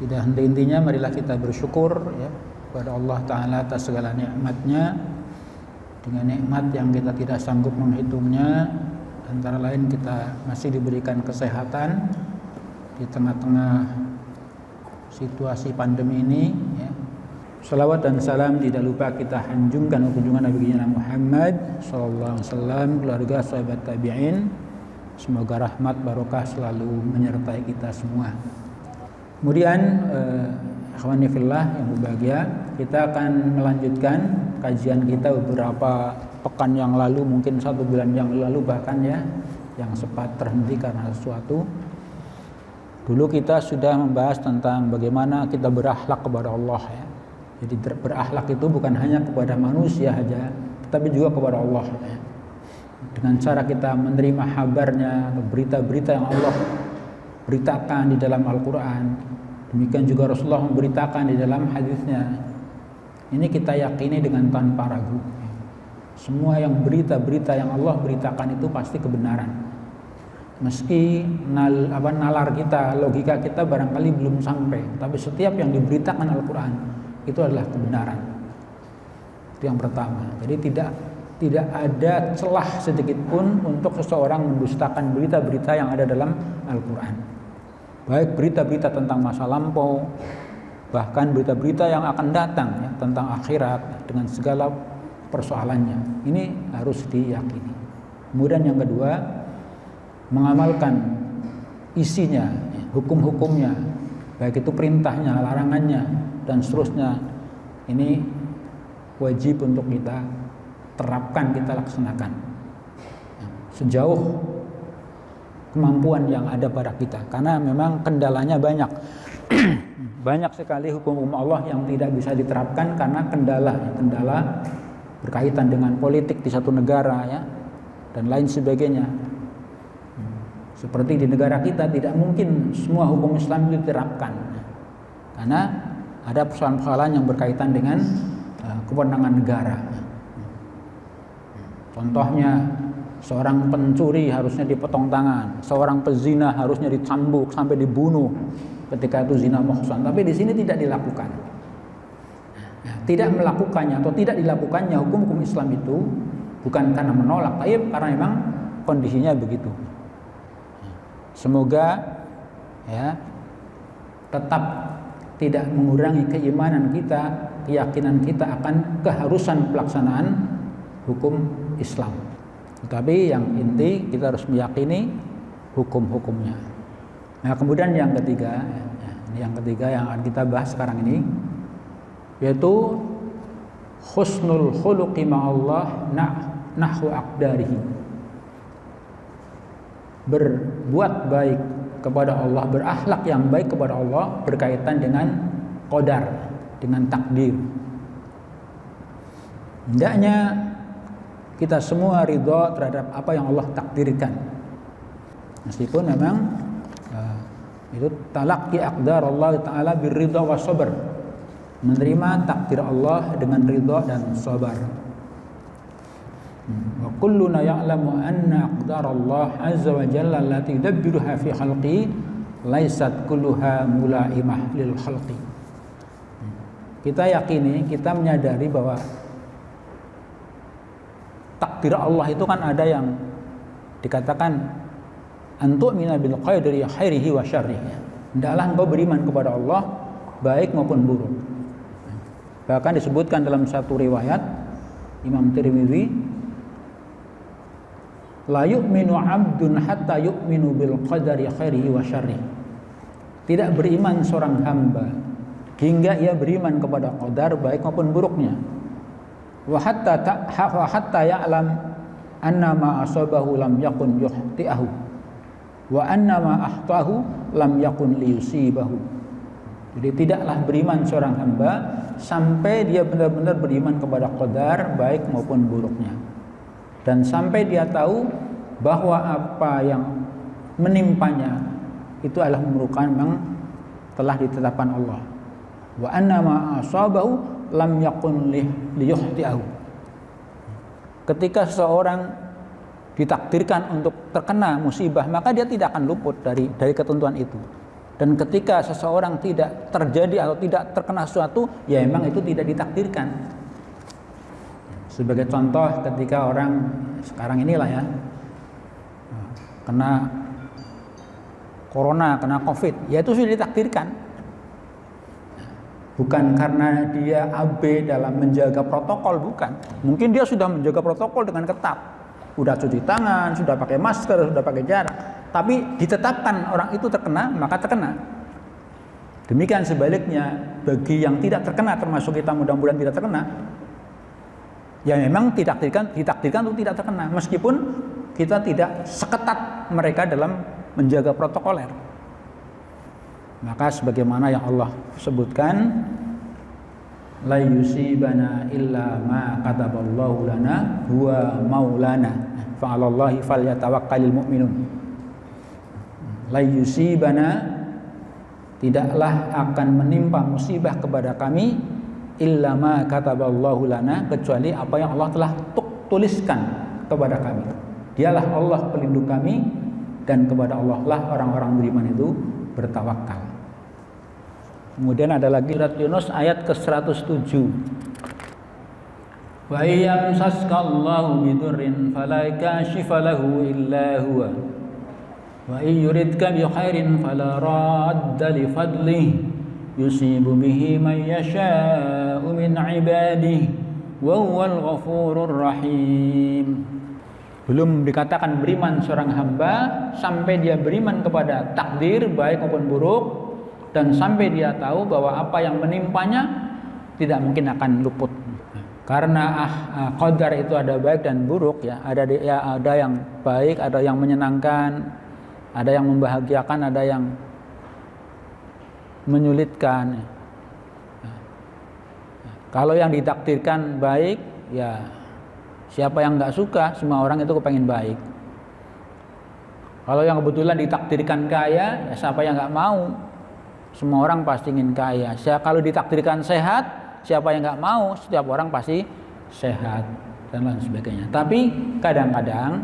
Tidak henti-hentinya marilah kita bersyukur ya kepada Allah Ta'ala atas segala nikmatnya. Dengan nikmat yang kita tidak sanggup menghitungnya, antara lain kita masih diberikan kesehatan di tengah-tengah situasi pandemi ini ya. Salawat dan salam tidak lupa kita hanjungkan kunjungan Nabi kita Muhammad sallallahu alaihi wasallam, keluarga, sahabat tabi'in. Semoga rahmat barokah selalu menyertai kita semua. Kemudian akhwani fillah yang berbahagia, kita akan melanjutkan kajian kita beberapa pekan yang lalu, mungkin 1 bulan yang lalu bahkan ya, yang sempat terhenti karena sesuatu. Dulu kita sudah membahas tentang bagaimana kita berakhlak kepada Allah ya. Jadi berakhlak itu bukan hanya kepada manusia saja, tetapi juga kepada Allah ya. Dengan cara kita menerima kabarnya, berita-berita yang Allah beritakan di dalam Al-Quran, demikian juga Rasulullah memberitakan di dalam hadisnya. Ini kita yakini dengan tanpa ragu. Semua yang berita-berita yang Allah beritakan itu pasti kebenaran. Meski nalar kita, logika kita barangkali belum sampai, tapi setiap yang diberitakan Al-Quran itu adalah kebenaran. Itu yang pertama. Jadi tidak ada celah sedikit pun untuk seseorang mendustakan berita-berita yang ada dalam Al-Quran. Baik berita-berita tentang masa lampau, bahkan berita-berita yang akan datang ya, tentang akhirat dengan segala persoalannya. Ini harus diyakini. Kemudian yang kedua, mengamalkan isinya, hukum-hukumnya, baik itu perintahnya, larangannya, dan seterusnya. Ini wajib untuk kita terapkan, kita laksanakan sejauh kemampuan yang ada pada kita, karena memang kendalanya banyak. Banyak sekali hukum-hukum Allah yang tidak bisa diterapkan karena kendala berkaitan dengan politik di satu negara ya, dan lain sebagainya. Seperti di negara kita tidak mungkin semua hukum Islam diterapkan karena ada persoalan-persoalan yang berkaitan dengan kewenangan negara. Contohnya, seorang pencuri harusnya dipotong tangan, seorang pezina harusnya dicambuk sampai dibunuh ketika itu zina muhsan. Tapi di sini tidak dilakukan. Tidak melakukannya atau tidak dilakukannya hukum-hukum Islam itu bukan karena menolak, tapi karena memang kondisinya begitu. Semoga ya tetap tidak mengurangi keimanan kita, keyakinan kita akan keharusan pelaksanaan hukum Islam. Tetapi yang inti kita harus meyakini hukum-hukumnya. Nah, kemudian yang ketiga yang akan kita bahas sekarang ini, yaitu husnul khuluqi ma'allah nahwu aqdarihi. Berbuat baik kepada Allah, berakhlak yang baik kepada Allah berkaitan dengan qadar, dengan takdir. Hendaknya kita semua ridha terhadap apa yang Allah takdirkan. Meskipun memang itu talaqi aqdar Allah Ta'ala birridha wa sabr. Menerima takdir Allah dengan ridha dan sabar. Wa kulluna ya'lamu anna aqdar Allah azza wa jalla allati yudabbiruha fi khalqi laysat kulluha mula'imah lil khalqi. Kita yakini, kita menyadari bahwa takdir Allah itu kan ada yang dikatakan antu'mina bil qadri khairihi wa syarrihi. Hendaklah engkau beriman kepada Allah baik maupun buruk. Bahkan disebutkan dalam satu riwayat Imam Tirmidzi, la yu'minu 'abdun hatta yu'minu bil qadri khairihi wa syarrihi. Tidak beriman seorang hamba hingga ia beriman kepada qadar baik maupun buruknya. Wa hatta ya'lam anna ma asabahu lam yakun yukhti'ahu wa anna ma ahtahu lam yakun liyusibahu. Jadi tidaklah beriman seorang hamba sampai dia benar-benar beriman kepada qadar baik maupun buruknya, dan sampai dia tahu bahwa apa yang menimpanya itu adalah merupakan memang telah ditetapkan Allah. Wa anna ma asabahu lam yakun liyukhti'ahu. Ketika seseorang ditakdirkan untuk terkena musibah, maka dia tidak akan luput dari ketentuan itu. Dan ketika seseorang tidak terjadi atau tidak terkena sesuatu, ya memang itu tidak ditakdirkan. Sebagai contoh, ketika orang sekarang inilah ya kena corona, kena COVID, ya itu sudah ditakdirkan. Bukan karena dia AB dalam menjaga protokol, bukan. Mungkin dia sudah menjaga protokol dengan ketat, sudah cuci tangan, sudah pakai masker, sudah pakai jarak, tapi ditetapkan orang itu terkena, maka terkena. Demikian sebaliknya, bagi yang tidak terkena, termasuk kita mudah-mudahan tidak terkena, ya memang ditakdirkan untuk tidak terkena, meskipun kita tidak seketat mereka dalam menjaga protokoler. Maka sebagaimana yang Allah sebutkan, la yusibana illa ma kataballahu lana huwa maulana fa 'alallahi falyatawakkalul mu'minun. La yusibana, tidaklah akan menimpa musibah kepada kami illa ma kataballahu lana, kecuali apa yang Allah telah tuliskan kepada kami. Dialah Allah pelindung kami, dan kepada Allah lah orang-orang beriman itu bertawakal. Kemudian ada lagi surat Yunus ayat ke-107. Wa yamsaska Allahu bidurrin fala kashifa lahu illa huwa wa yuridka bi khairin fala radda li fadlihi yusibu bihi man yasha'u min ibadihi wa huwal ghafurur rahim. Belum dikatakan beriman seorang hamba sampai dia beriman kepada takdir baik maupun buruk, dan sampai dia tahu bahwa apa yang menimpanya tidak mungkin akan luput. Karena qadar itu ada baik dan buruk ya. Ada yang baik, ada yang menyenangkan, ada yang membahagiakan, ada yang menyulitkan. Kalau yang ditakdirkan baik, ya siapa yang nggak suka? Semua orang itu kepengen baik. Kalau yang kebetulan ditakdirkan kaya, ya siapa yang nggak mau? Semua orang pasti ingin kaya. Kalau ditakdirkan sehat, siapa yang nggak mau? Setiap orang pasti sehat dan lain sebagainya. Tapi kadang-kadang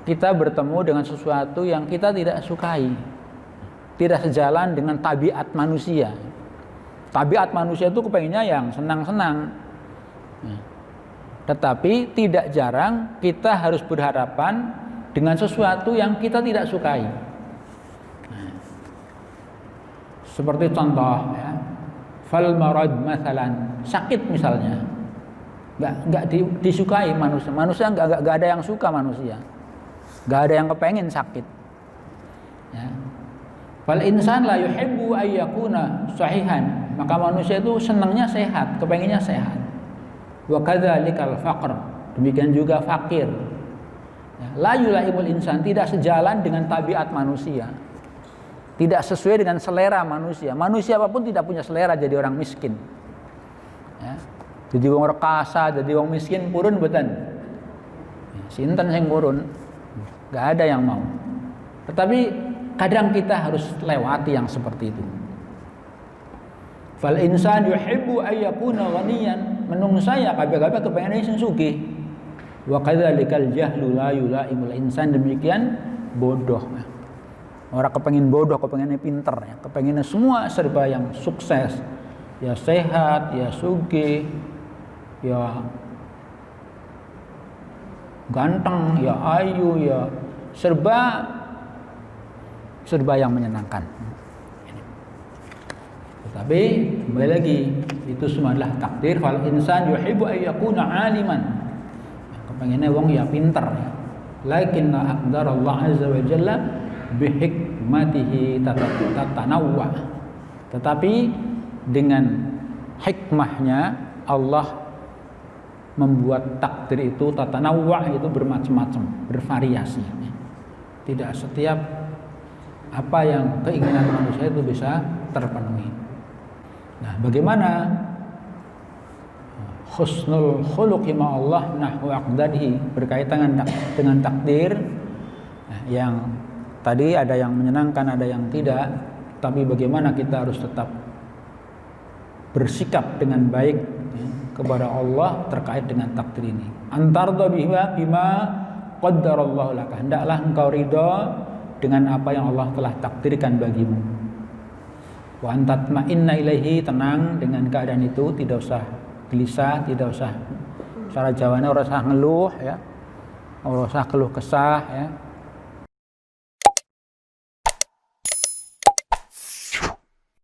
kita bertemu dengan sesuatu yang kita tidak sukai, tidak sejalan dengan tabiat manusia. Tabiat manusia itu kepengennya yang senang-senang. Tetapi tidak jarang kita harus berhadapan dengan sesuatu yang kita tidak sukai. Seperti contoh ya, fal marad masalan, sakit misalnya, nggak disukai manusia nggak ada yang suka manusia, nggak ada yang kepengen sakit. Ya. Fal insan la yuhibbu ayyakuna sahihan, maka manusia itu senangnya sehat, kepengennya sehat. Wa kadzalikal faqr, demikian juga fakir. Ya. La yulaimul insan, tidak sejalan dengan tabiat manusia. Tidak sesuai dengan selera manusia. Manusia apapun tidak punya selera jadi orang miskin. Ya. Jadi wong rekasa, jadi wong miskin purun betul. Sinten sing purun? Gak ada yang mau. Tetapi kadang kita harus lewati yang seperti itu. Fal insan yuhibbu ayyakuna ghaniyan, menungsa ya kabeh-kabeh kepengine sing sugih. Wa kadzalikal jahlu la yulaimul insan, demikian bodoh. Orang kepengen bodoh, kepengennya pinter, ya. Kepengennya semua serba yang sukses, ya sehat, ya sugih, ya ganteng, ya ayu, ya serba yang menyenangkan. Tetapi kembali lagi, itu semua adalah takdir. Fal insan yuhibbu ayyakuna aliman, kepengennya wong ya pinter, ya. Lakinna aqdarallah azza wa jalla bihikmatihi tatanawwa, tetapi dengan hikmahnya Allah membuat takdir itu tatanawwa, itu bermacam-macam, bervariasi. Tidak setiap apa yang keinginan manusia itu bisa terpenuhi. Nah, bagaimana husnul khuluqi ma Allah nahwu aqdarihi, berkaitan dengan takdir, yang tadi ada yang menyenangkan, ada yang tidak, tapi bagaimana kita harus tetap bersikap dengan baik kepada Allah terkait dengan takdir ini. Antarda bima qaddarallahu laka, hendaklah engkau ridha dengan apa yang Allah telah takdirkan bagimu. Wa antatma'inna ilaihi, tenang dengan keadaan itu, tidak usah gelisah, tidak usah, cara Jawane ora usah ngeluh ya. Ora usah keluh kesah ya.